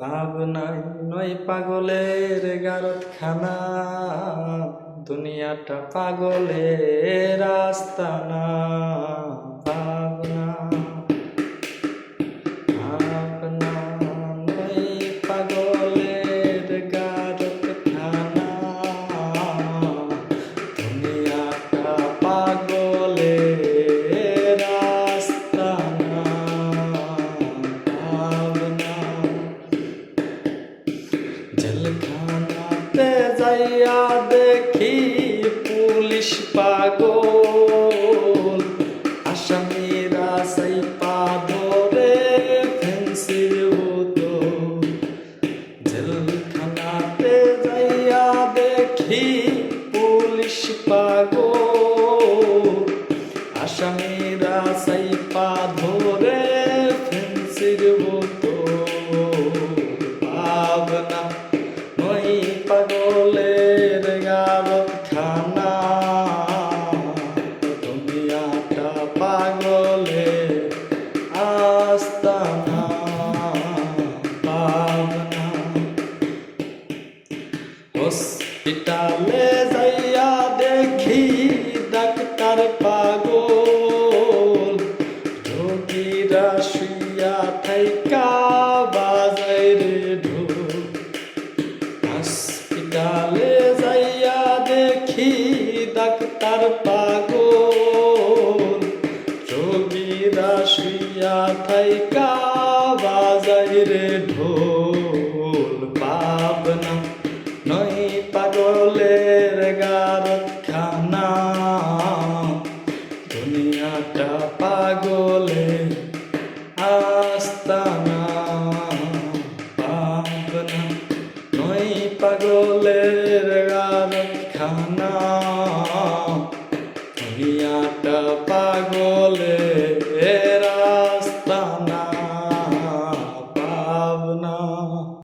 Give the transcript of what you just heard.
ভাবনাই নয় পাগলের গারতখানা, দুনিয়াটা পাগলের আস্তানা। ভাবনা ভাবনা নয় পাগলের গারতখানা, দুনিয়াটা পাগলের আস্তানা। ভাবনা জেলখানাতে যাইয়া দেখি পুলিশ পাগল, আসামিরা সাইপা ধরে ফেন্সির বোতল। জেলখানাতে যাইয়া দেখি পুলিশ পাগল, আসামিরা সাইপা ধরে ফেন্সির বোতল। ভাবনা নয় পাগলের গারতখানা, দুনিয়াটা পাগলের আস্তানা। ভাবনা হসপিটালে যাইয়া দেখি ডাক্তার পাগল, রোগীরা শুইয়া থাইকা বাজায় রে ঢোল। হসপিটালে যাইয়া দেখি ডাক্তার পাগল, রোগীরা শুইয়া থাইকা বাজায় রে ঢোল। ভাবনা নয় পাগলের গারতখানা, দুনিয়াটা পাগলের আস্তানা। ভাবনা নয় পাগলের গারতখানা, দুনিয়াটা পাগলের